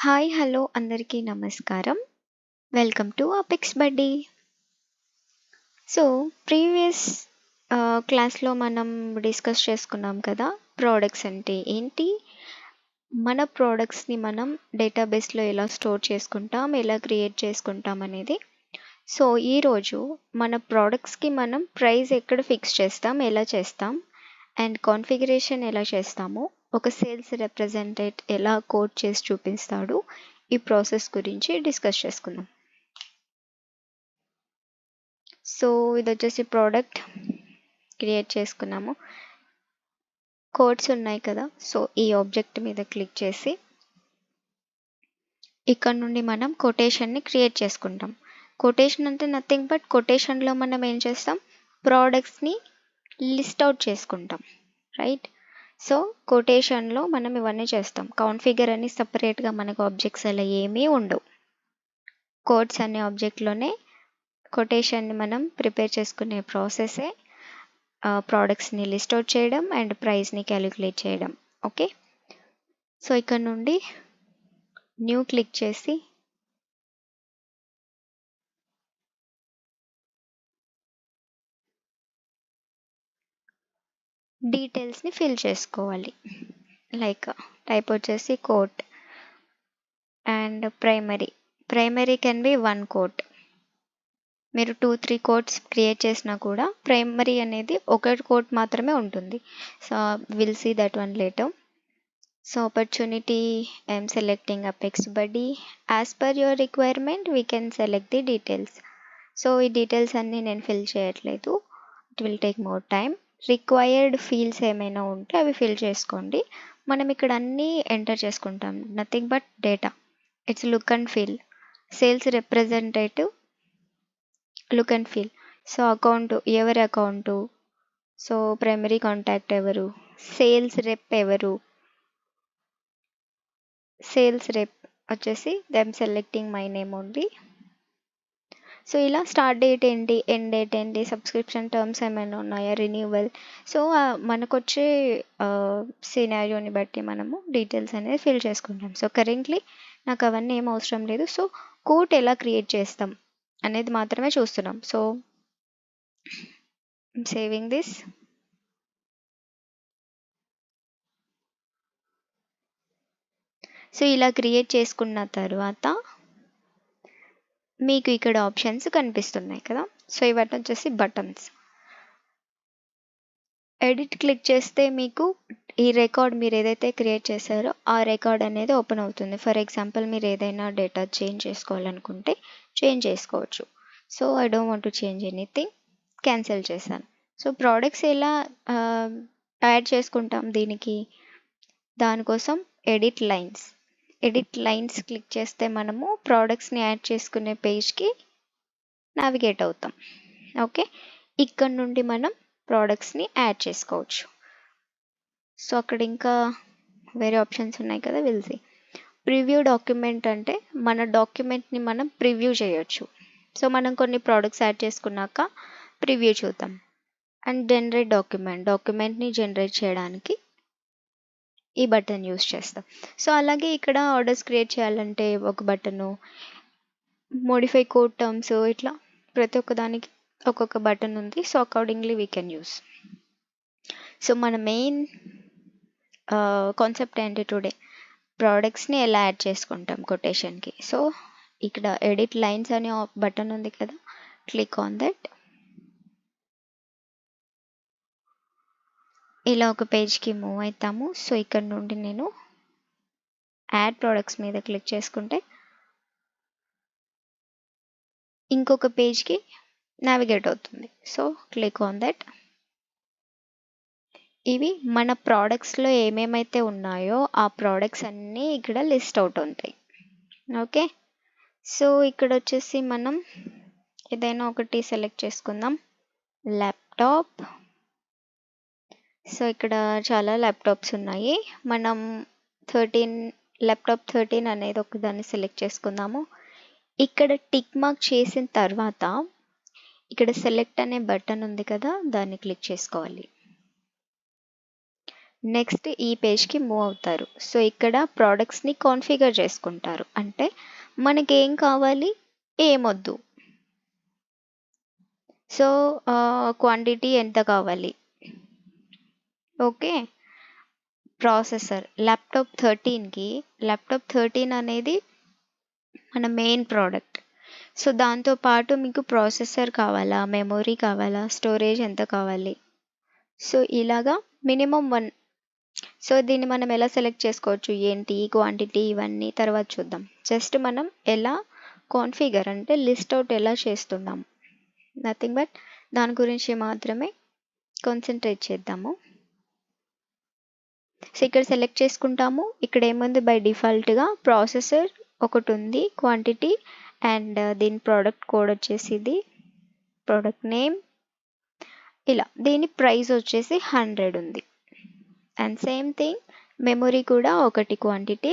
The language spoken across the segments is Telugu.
హాయ్ హలో అందరికీ నమస్కారం. వెల్కమ్ టు అపెక్స్ బడ్డీ. సో ప్రీవియస్ క్లాస్లో మనం డిస్కస్ చేసుకున్నాం కదా, ప్రోడక్ట్స్ అంటే ఏంటి, మన ప్రోడక్ట్స్ని మనం డేటాబేస్లో ఎలా స్టోర్ చేసుకుంటాం, ఎలా క్రియేట్ చేసుకుంటాం అనేది. సో ఈరోజు మన ప్రోడక్ట్స్కి మనం ప్రైస్ ఎక్కడ ఫిక్స్ చేస్తాం, ఎలా చేస్తాం, అండ్ కాన్ఫిగరేషన్ ఎలా చేస్తాము, ఒక సేల్స్ రిప్రజెంటేటివ్ ఎలా కోడ్ చేసి చూపిస్తాడు, ఈ ప్రాసెస్ గురించి డిస్కస్ చేసుకుందాం. సో ఇది వచ్చేసి ప్రోడక్ట్ క్రియేట్ చేసుకున్నాము, కోడ్స్ ఉన్నాయి కదా. సో ఈ ఆబ్జెక్ట్ మీద క్లిక్ చేసి ఇక్కడ నుండి మనం కొటేషన్ని క్రియేట్ చేసుకుంటాం. కొటేషన్ అంటే నథింగ్ బట్ కొటేషన్లో మనం ఏం చేస్తాం, ప్రోడక్ట్స్ని లిస్ట్ అవుట్ చేసుకుంటాం, రైట్. సో కొటేషన్లో మనం ఇవన్నీ చేస్తాం. కాన్ఫిగర్ అని సపరేట్గా మనకు ఆబ్జెక్ట్స్ అలా ఏమీ ఉండవు. కోడ్స్ అనే ఆబ్జెక్ట్లోనే కొటేషన్ని మనం ప్రిపేర్ చేసుకునే ప్రాసెసే ప్రోడక్ట్స్ని లిస్ట్ అవుట్ చేయడం అండ్ ప్రైస్ని క్యాలిక్యులేట్ చేయడం. ఓకే, సో ఇక్కడ నుండి న్యూ క్లిక్ చేసి డీటెయిల్స్ని ఫిల్ చేసుకోవాలి. లైక్ టైప్ వచ్చేసి quote and primary can be 1 quote. మీరు 2-3 కోట్స్ క్రియేట్ చేసినా కూడా ప్రైమరీ అనేది ఒక కోట్ మాత్రమే ఉంటుంది. So will see that one later. So opportunity, I am selecting Apex Buddy. As per your requirement we can select the details. So ఈ డీటెయిల్స్ అన్నీ నేను ఫిల్ చేయట్లేదు, it will take more time. Required fields ఏమైనా ఉంటే అవి ఫిల్ చేసుకోండి. మనం ఇక్కడ అన్నీ ఎంటర్ చేసుకుంటాం, nothing but data. It's look and feel, sales representative look and feel. So account ఎవరి అకౌంటు, సో ప్రైమరీ కాంటాక్ట్ ఎవరు, సేల్స్ రెప్ ఎవరు, సేల్స్ రెప్ వచ్చేసి them selecting my name only. So ఇలా స్టార్ట్ డేట్ ఏంటి, ఎండ్ డేట్ ఏంటి, సబ్స్క్రిప్షన్ టర్మ్స్ ఏమైనా ఉన్నాయా, రిన్యూవల్. సో మనకు వచ్చే సినారియోని బట్టి మనము డీటెయిల్స్ అనేది ఫిల్ చేసుకుంటాం. సో కరెంట్లీ నాకు అవన్నీ ఏం అవసరం లేదు. సో కోట్ ఎలా క్రియేట్ చేస్తాం అనేది మాత్రమే చూస్తున్నాం. So saving this. సో ఇలా క్రియేట్ చేసుకున్న తర్వాత మీకు ఇక్కడ ఆప్షన్స్ కనిపిస్తున్నాయి కదా. సో ఇవన్నీ వచ్చేసి బటన్స్. ఎడిట్ క్లిక్ చేస్తే మీకు ఈ రికార్డ్ మీరు ఏదైతే క్రియేట్ చేశారో ఆ రికార్డ్ అనేది ఓపెన్ అవుతుంది. ఫర్ ఎగ్జాంపుల్ మీరు ఏదైనా డేటా చేంజ్ చేసుకోవాలనుకుంటే చేంజ్ చేసుకోవచ్చు. So I don't want to change anything, cancel చేశాను. సో ప్రోడక్ట్స్ ఎలా యాడ్ చేసుకుంటాం దీనికి, దానికోసం ఎడిట్ లైన్స్ క్లిక్ చేస్తే మనము ప్రోడక్ట్స్ని యాడ్ చేసుకునే పేజ్కి నావిగేట్ అవుతాం. ఓకే, ఇక్కడ నుండి మనం ప్రోడక్ట్స్ని యాడ్ చేసుకోవచ్చు. సో అక్కడ ఇంకా వేరే ఆప్షన్స్ ఉన్నాయి కదా, విల్సి. ప్రివ్యూ డాక్యుమెంట్ అంటే మన డాక్యుమెంట్ని మనం ప్రివ్యూ చేయొచ్చు. సో మనం కొన్ని ప్రోడక్ట్స్ యాడ్ చేసుకున్నాక ప్రివ్యూ చూద్దాం. అండ్ జనరేట్ డాక్యుమెంట్ని జనరేట్ చేయడానికి ఈ బటన్ యూస్ చేస్తాం. సో అలాగే ఇక్కడ ఆర్డర్స్ క్రియేట్ చేయాలంటే ఒక బటను, మోడిఫై కోడ్ టర్మ్స్, ఇట్లా ప్రతి ఒక్క దానికి ఒక్కొక్క బటన్ ఉంది. So accordingly we can use. So మన మెయిన్ కాన్సెప్ట్ ఏంటి టుడే, ప్రోడక్ట్స్ని ఎలా యాడ్ చేసుకుంటాం కొటేషన్కి. సో ఇక్కడ ఎడిట్ లైన్స్ అనే బటన్ ఉంది కదా, క్లిక్ ఆన్ దట్. ఇలా ఒక పేజ్కి మూవ్ అవుతాము. సో ఇక్కడ నుండి నేను యాడ్ ప్రోడక్ట్స్ మీద క్లిక్ చేసుకుంటే ఇంకొక పేజ్కి నావిగేట్ అవుతుంది. So click on that. ఇవి మన ప్రోడక్ట్స్లో ఏమేమైతే ఉన్నాయో ఆ ప్రోడక్ట్స్ అన్నీ ఇక్కడ లిస్ట్ అవుట్ ఉంటాయి. ఓకే, సో ఇక్కడ వచ్చేసి మనం ఏదైనా ఒకటి సెలెక్ట్ చేసుకుందాం, ల్యాప్టాప్. సో ఇక్కడ చాలా ల్యాప్టాప్స్ ఉన్నాయి. మనం ల్యాప్టాప్ 13 అనేది ఒకదాన్ని సెలెక్ట్ చేసుకుందాము. ఇక్కడ టిక్ మార్క్ చేసిన తర్వాత ఇక్కడ సెలెక్ట్ అనే బటన్ ఉంది కదా, దాన్ని క్లిక్ చేసుకోవాలి. నెక్స్ట్ ఈ పేజ్కి మూవ్ అవుతారు. సో ఇక్కడ ప్రోడక్ట్స్ని కాన్ఫిగర్ చేసుకుంటారు. అంటే మనకి ఏం కావాలి, ఏమొద్దు. సో క్వాంటిటీ ఎంత కావాలి, ఓకే. ప్రాసెసర్ ల్యాప్టాప్ 13 అనేది మన మెయిన్ ప్రోడక్ట్. సో దాంతో పాటు మీకు ప్రాసెసర్ కావాలా, మెమొరీ కావాలా, స్టోరేజ్ ఎంత కావాలి. సో ఇలాగా మినిమం 1. సో దీన్ని మనం ఎలా సెలెక్ట్ చేసుకోవచ్చు, ఏంటి క్వాంటిటీ, ఇవన్నీ తర్వాత చూద్దాం. జస్ట్ మనం ఎలా కాన్ఫిగర్ అంటే లిస్ట్ అవుట్ ఎలా చేస్తున్నాం, నథింగ్ బట్ దాని గురించి మాత్రమే కాన్సన్ట్రేట్ చేద్దాము. సో ఇక్కడ సెలెక్ట్ చేసుకుంటాము. ఇక్కడ ఏముంది, బై డిఫాల్ట్గా ప్రాసెసర్ ఒకటి ఉంది, క్వాంటిటీ అండ్ దీని ప్రోడక్ట్ కోడ్ వచ్చేసి ఇది, ప్రోడక్ట్ నేమ్ ఇలా. దీని ప్రైస్ వచ్చేసి 100 ఉంది. అండ్ సేమ్ థింగ్ మెమొరీ కూడా ఒకటి క్వాంటిటీ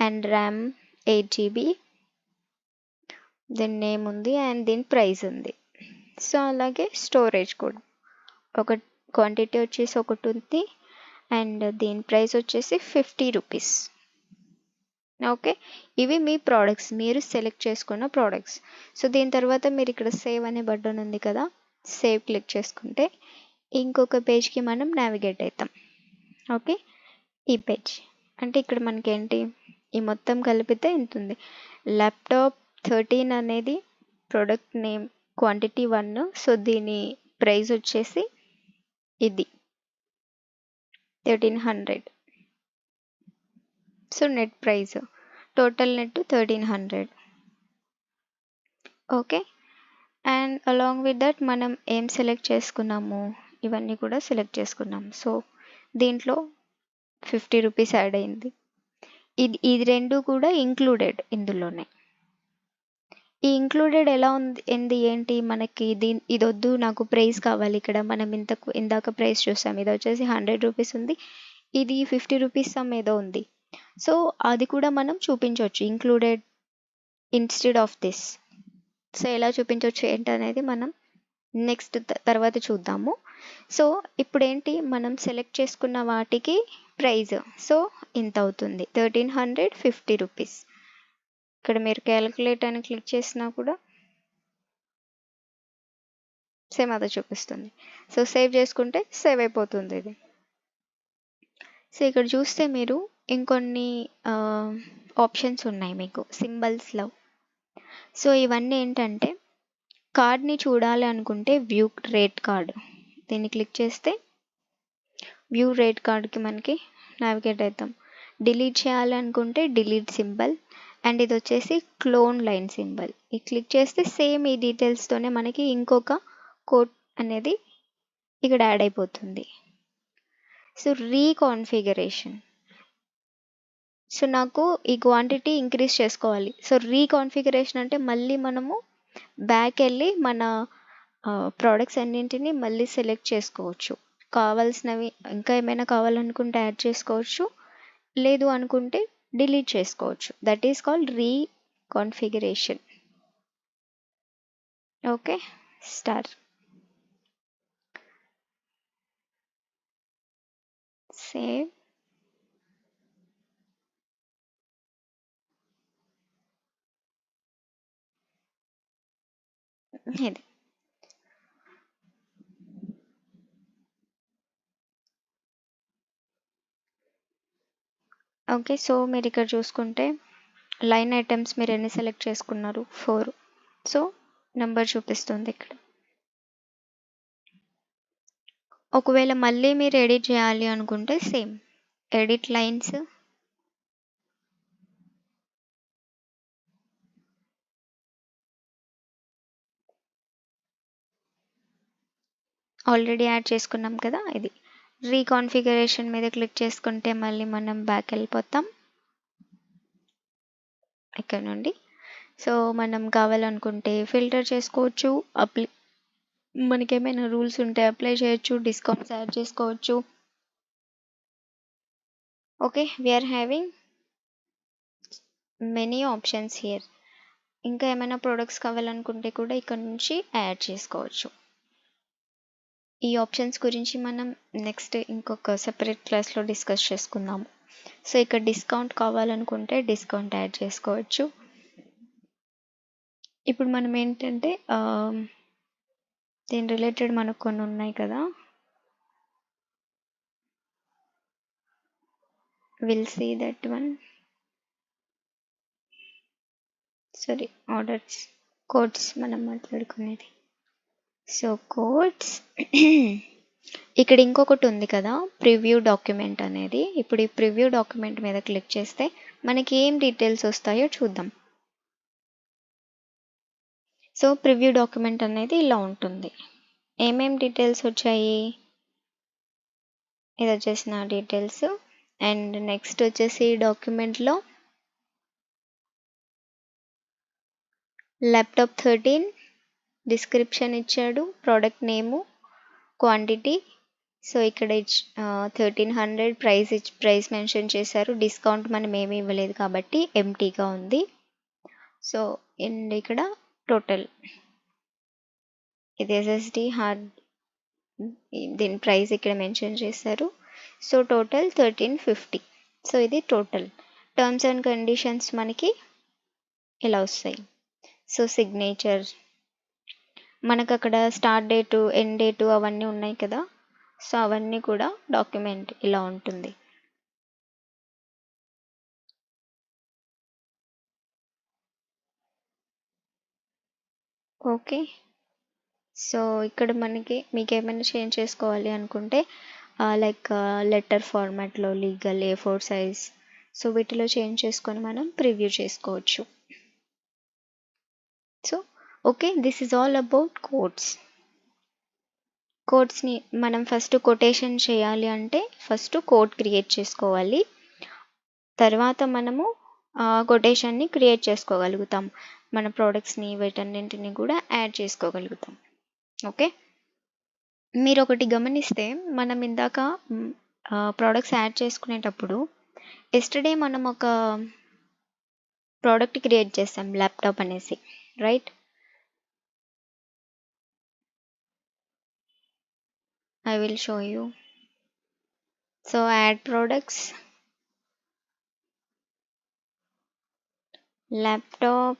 అండ్ ర్యామ్ 8 GB, దీని నేమ్ ఉంది అండ్ దీని ప్రైస్ ఉంది. సో అలాగే స్టోరేజ్ కూడా ఒక క్వాంటిటీ వచ్చేసి ఒకటి ఉంది అండ్ దీని ప్రైస్ వచ్చేసి 50 రూపీస్. ఓకే, ఇవి మీ ప్రోడక్ట్స్, మీరు సెలెక్ట్ చేసుకున్న ప్రోడక్ట్స్. సో దీని తర్వాత మీరు ఇక్కడ సేవ్ అనే బటన్ ఉంది కదా, సేవ్ క్లిక్ చేసుకుంటే ఇంకొక పేజ్కి మనం నావిగేట్ అవుతాం. ఓకే, ఈ పేజ్ అంటే ఇక్కడ మనకి ఏంటి, ఈ మొత్తం కలిపితే ఎంత ఉంది. ల్యాప్టాప్ 13 అనేది ప్రోడక్ట్ నేమ్, క్వాంటిటీ 1. సో దీని ప్రైస్ వచ్చేసి ఇది 1300. So net price, total net 1300. Okay, and along with that మనం ఏం సెలెక్ట్ చేసుకున్నాము, ఇవన్నీ కూడా సెలెక్ట్ చేసుకున్నాము. సో దీంట్లో 50 రూపీస్ యాడ్ అయింది. ఇది రెండు కూడా ఇంక్లూడెడ్ ఇందులోనే. ఈ ఇంక్లూడెడ్ ఎలా ఉంది ఏంటి, మనకి ఇది వద్దు, నాకు ప్రైస్ కావాలి. ఇక్కడ మనం ఇందాక ప్రైస్ చూసాం, ఇది వచ్చేసి 100 రూపీస్ ఉంది, ఇది 50 రూపీస్ సమ్ ఏదో ఉంది. సో అది కూడా మనం చూపించవచ్చు included instead of this. So ఎలా చూపించవచ్చు ఏంటనేది మనం నెక్స్ట్ తర్వాత చూద్దాము. సో ఇప్పుడు ఏంటి, మనం సెలెక్ట్ చేసుకున్న వాటికి ప్రైస్ సో ఇంత అవుతుంది, 1350 రూపీస్. ఇక్కడ మీరు క్యాలిక్యులేట్ అని క్లిక్ చేసినా కూడా సేమ్ అదే చూపిస్తుంది. సో సేవ్ చేసుకుంటే సేవ్ అయిపోతుంది ఇది. సో ఇక్కడ చూస్తే మీరు ఇంకొన్ని ఆప్షన్స్ ఉన్నాయి మీకు సింబల్స్లో. సో ఇవన్నీ ఏంటంటే కార్డ్ని చూడాలి అనుకుంటే వ్యూ రేట్ కార్డ్, దీన్ని క్లిక్ చేస్తే వ్యూ రేట్ కార్డ్కి మనకి నావిగేట్ అవుతాం. డిలీట్ చేయాలి అనుకుంటే డిలీట్ సింబల్ అండ్ ఇది వచ్చేసి క్లోన్ లైన్ సింబల్. ఈ క్లిక్ చేస్తే సేమ్ ఈ డీటెయిల్స్తోనే మనకి ఇంకొక కోడ్ అనేది ఇక్కడ యాడ్ అయిపోతుంది. సో రీకాన్ఫిగరేషన్, సో నాకు ఈ క్వాంటిటీ ఇంక్రీజ్ చేసుకోవాలి. సో రీకాన్ఫిగరేషన్ అంటే మళ్ళీ మనము బ్యాక్ వెళ్ళి మన ప్రోడక్ట్స్ అన్నింటినీ మళ్ళీ సెలెక్ట్ చేసుకోవచ్చు. కావాల్సినవి ఇంకా ఏమైనా కావాలనుకుంటే యాడ్ చేసుకోవచ్చు, లేదు అనుకుంటే డిలీట్ చేసుకోవచ్చు. That is called reconfiguration. Okay, start. Save. ఇది ఓకే. సో మీరు ఇక్కడ చూసుకుంటే లైన్ ఐటమ్స్ మీరు ఎన్ని సెలెక్ట్ చేసుకున్నారు, 4. సో నెంబర్ చూపిస్తుంది ఇక్కడ. ఒకవేళ మళ్ళీ మీరు ఎడిట్ చేయాలి అనుకుంటే same edit lines, already add చేసుకున్నాం కదా, ఇది రీకాన్ఫిగరేషన్ మీద క్లిక్ చేసుకుంటే మళ్ళీ మనం బ్యాక్ వెళ్ళిపోతాం ఇక్కడ నుండి. సో మనం కావాలనుకుంటే ఫిల్టర్ చేసుకోవచ్చు, మనకేమైనా రూల్స్ ఉంటే అప్లై చేయొచ్చు, డిస్కౌంట్స్ యాడ్ చేసుకోవచ్చు. Okay, we're having many options here. ఇంకా ఏమైనా ప్రోడక్ట్స్ కావాలనుకుంటే కూడా ఇక్కడ నుంచి యాడ్ చేసుకోవచ్చు. ఈ ఆప్షన్స్ గురించి మనం నెక్స్ట్ ఇంకొక సెపరేట్ క్లాస్లో డిస్కస్ చేసుకుందాము. సో ఇక్కడ డిస్కౌంట్ కావాలనుకుంటే డిస్కౌంట్ యాడ్ చేసుకోవచ్చు. ఇప్పుడు మనం ఏంటంటే దీని రిలేటెడ్ మనకు కొన్ని ఉన్నాయి కదా, will see that one. Sorry, orders, codes మనం మాట్లాడుకునేది. సో కోడ్స్ ఇక్కడ ఇంకొకటి ఉంది కదా, ప్రివ్యూ డాక్యుమెంట్ అనేది. ఇప్పుడు ఈ ప్రివ్యూ డాక్యుమెంట్ మీద క్లిక్ చేస్తే మనకి ఏం డీటెయిల్స్ వస్తాయో చూద్దాం. సో ప్రివ్యూ డాక్యుమెంట్ అనేది ఇలా ఉంటుంది. ఏమేం డీటెయిల్స్ వచ్చాయి, ఇది వచ్చేసి నా డీటెయిల్స్. అండ్ నెక్స్ట్ వచ్చేసి డాక్యుమెంట్లో ల్యాప్టాప్ 13, డిస్క్రిప్షన్ ఇచ్చాడు, ప్రోడక్ట్ నేము, క్వాంటిటీ. సో ఇక్కడ 1300 ప్రైస్ మెన్షన్ చేశారు. డిస్కౌంట్ మనం ఏమీ ఇవ్వలేదు కాబట్టి ఎంటీగా ఉంది. సో అండ్ ఇక్కడ టోటల్, ఇది ఎస్ఎస్డి హార్డ్, దీని ప్రైస్ ఇక్కడ మెన్షన్ చేశారు. So total 1350. సో ఇది టోటల్. టర్మ్స్ అండ్ కండిషన్స్ మనకి ఇలా వస్తాయి. సో సిగ్నేచర్, మనకు అక్కడ స్టార్ట్ డేటు, ఎండ్ డేటు అవన్నీ ఉన్నాయి కదా. సో అవన్నీ కూడా డాక్యుమెంట్ ఇలా ఉంటుంది. ఓకే, సో ఇక్కడ మీకు ఏమైనా చేంజ్ చేసుకోవాలి అనుకుంటే లైక్ లెటర్ ఫార్మాట్లో, లీగల్, A4 సైజ్, సో వీటిలో చేంజ్ చేసుకొని మనం ప్రివ్యూ చేసుకోవచ్చు. So okay, this is all about codes. కోడ్స్ని మనం ఫస్ట్ కొటేషన్ చేయాలి అంటే ఫస్ట్ కోడ్ క్రియేట్ చేసుకోవాలి. తర్వాత మనము కొటేషన్ని క్రియేట్ చేసుకోగలుగుతాం. మన ప్రోడక్ట్స్ని వీటన్నింటిని కూడా యాడ్ చేసుకోగలుగుతాం. ఓకే, మీరు ఒకటి గమనిస్తే మనం ఇందాక ప్రోడక్ట్స్ యాడ్ చేసుకునేటప్పుడు ఎస్టర్డే మనం ఒక ప్రోడక్ట్ క్రియేట్ చేస్తాం, ల్యాప్టాప్ అనేసి, right? I will show you. So add products, laptop,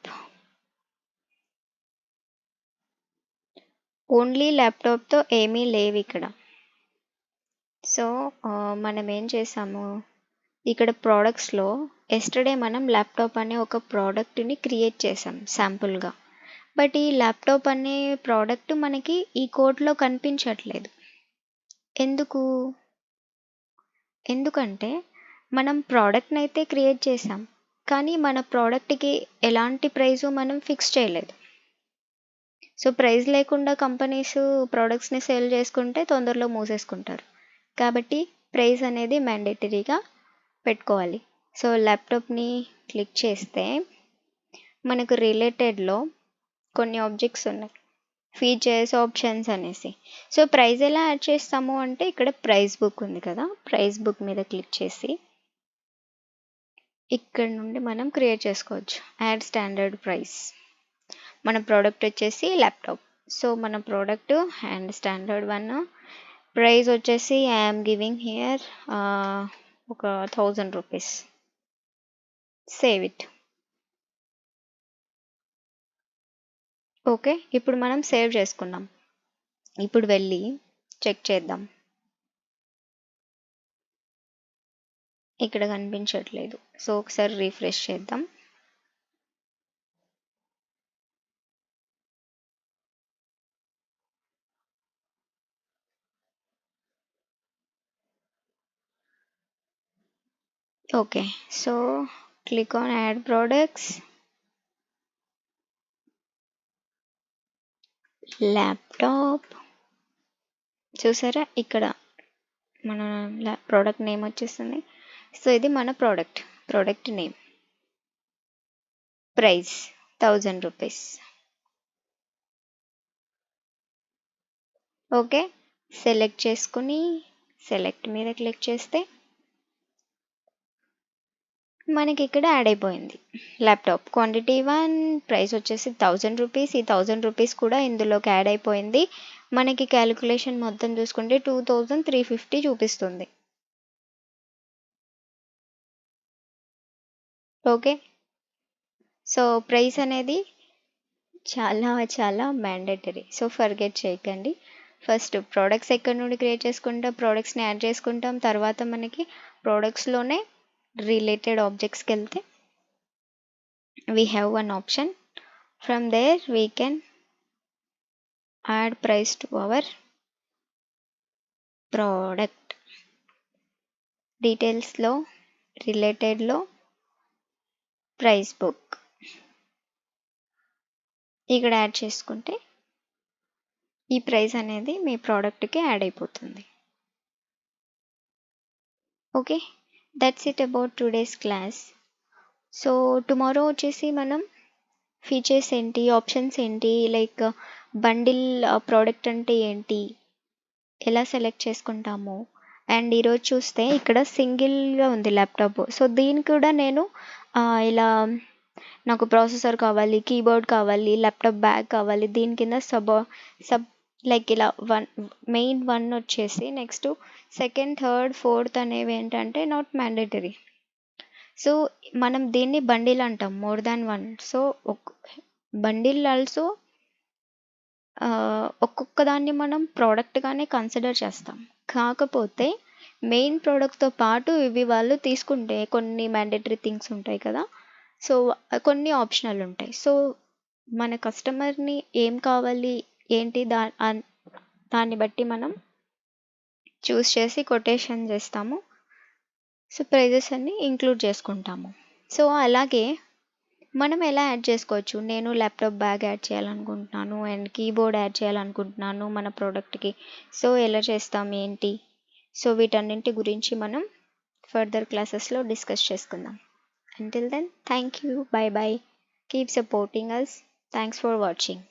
only ల్యాప్టాప్తో ఏమీ లేవు ఇక్కడ. సో మనం ఏం చేసాము, ఇక్కడ ప్రోడక్ట్స్లో ఎస్టర్డే మనం ల్యాప్టాప్ అనే ఒక ప్రోడక్ట్ని క్రియేట్ చేసాం శాంపుల్గా. బట్ ఈ ల్యాప్టాప్ అనే ప్రోడక్ట్ మనకి ఈ కోడ్లో కనిపించట్లేదు. ఎందుకంటే మనం ప్రోడక్ట్ని అయితే క్రియేట్ చేసాం, కానీ మన ప్రోడక్ట్కి ఎలాంటి ప్రైజు మనం ఫిక్స్ చేయలేదు. సో ప్రైస్ లేకుండా కంపెనీస్ ప్రోడక్ట్స్ని సేల్ చేసుకుంటే తొందరలో మూసేసుకుంటారు. కాబట్టి ప్రైస్ అనేది మ్యాండేటరీగా పెట్టుకోవాలి. సో ల్యాప్టాప్ని క్లిక్ చేస్తే మనకు రిలేటెడ్లో కొన్ని ఆబ్జెక్ట్స్ ఉన్నాయి, ఫీచర్స్, ఆప్షన్స్ అనేసి. సో ప్రైస్ ఎలా యాడ్ చేస్తాము అంటే ఇక్కడ ప్రైస్ బుక్ ఉంది కదా, ప్రైస్ బుక్ మీద క్లిక్ చేసి ఇక్కడ నుండి మనం క్రియేట్ చేసుకోవచ్చు. యాడ్ స్టాండర్డ్ ప్రైస్, మన ప్రోడక్ట్ వచ్చేసి ల్యాప్టాప్. సో మన product and standard one, price వచ్చేసి ఐఎమ్ గివింగ్ హియర్ ఒక 1000 రూపీస్. Save it. ఓకే, ఇప్పుడు మనం సేవ్ చేసుకున్నాం. ఇప్పుడు వెళ్ళి చెక్ చేద్దాం. ఇక్కడ కనిపించట్లేదు. సో ఒకసారి రీఫ్రెష్ చేద్దాం. Okay, so click on add products, laptop. చూసారా, ఇక్కడ మన ప్రోడక్ట్ నేమ్ వచ్చేస్తుంది. సో ఇది మన product name, price 1000 rupees. Okay, select చేసుకుని సెలెక్ట్ మీద క్లిక్ చేస్తే మనకి ఇక్కడ యాడ్ అయిపోయింది ల్యాప్టాప్. క్వాంటిటీ 1, ప్రైస్ వచ్చేసి 1000 రూపీస్. ఈ 1000 రూపీస్ కూడా ఇందులోకి యాడ్ అయిపోయింది. మనకి క్యాలిక్యులేషన్ మొత్తం చూసుకుంటే 2350 చూపిస్తుంది. ఓకే. సో ప్రైస్ అనేది చాలా చాలా మ్యాండేటరీ. సో ఫర్గెట్ చేయకండి. ఫస్ట్ ప్రోడక్ట్స్ ఎక్కడి నుండి క్రియేట్ చేసుకుంటాం, ప్రోడక్ట్స్ని యాడ్ చేసుకుంటాం. తర్వాత మనకి ప్రోడక్ట్స్లోనే రిలేటెడ్ ఆబ్జెక్ట్స్కి వెళ్తే we have one option. From there we can add price to our product. Details లో రిలేటెడ్ లో ప్రైస్ బుక్ ఇక్కడ యాడ్ చేసుకుంటే ఈ ప్రైస్ అనేది మీ ప్రోడక్ట్కి యాడ్ అయిపోతుంది. Okay, that's it about today's class. So tomorrow వచ్చేసి మనం ఫీచర్స్ ఏంటి, ఆప్షన్స్ ఏంటి, లైక్ బండిల్ ప్రోడక్ట్ అంటే ఏంటి, ఎలా సెలెక్ట్ చేసుకుంటాము, అండ్ ఈరోజు చూస్తే ఇక్కడ సింగిల్గా ఉంది ల్యాప్టాప్. సో దీనికి కూడా నేను ఇలా నాకు ప్రాసెసర్ కావాలి, కీబోర్డ్ కావాలి, ల్యాప్టాప్ బ్యాగ్ కావాలి, దీని కింద సబ్ లైక్ ఇలా మెయిన్ వన్ వచ్చేసి నెక్స్ట్ సెకండ్ థర్డ్ ఫోర్త్ అనేవి ఏంటంటే నాట్ మ్యాండేటరీ. సో మనం దీన్ని బండిల్ అంటాం, more than one. So bundle also ఒక్కొక్క దాన్ని మనం ప్రోడక్ట్గానే కన్సిడర్ చేస్తాం. కాకపోతే మెయిన్ ప్రోడక్ట్తో పాటు ఇవి వాళ్ళు తీసుకుంటే కొన్ని మ్యాండేటరీ థింగ్స్ ఉంటాయి కదా, సో కొన్ని ఆప్షనల్ ఉంటాయి. సో మన కస్టమర్ని ఏం కావాలి ఏంటి దాన్ని బట్టి మనం చూస్ చేసి కొటేషన్ చేస్తాము. సో ప్రైజెస్ అన్ని ఇంక్లూడ్ చేసుకుంటాము. సో అలాగే మనం ఎలా యాడ్ చేసుకోవచ్చు, నేను ల్యాప్టాప్ బ్యాగ్ యాడ్ చేయాలనుకుంటున్నాను అండ్ కీబోర్డ్ యాడ్ చేయాలనుకుంటున్నాను మన ప్రోడక్ట్కి. సో ఎలా చేస్తాం ఏంటి, సో వీటన్నింటి గురించి మనం ఫర్దర్ క్లాసెస్లో డిస్కస్ చేసుకుందాం. Until then, thank you. Bye bye. Keep supporting us. Thanks for watching.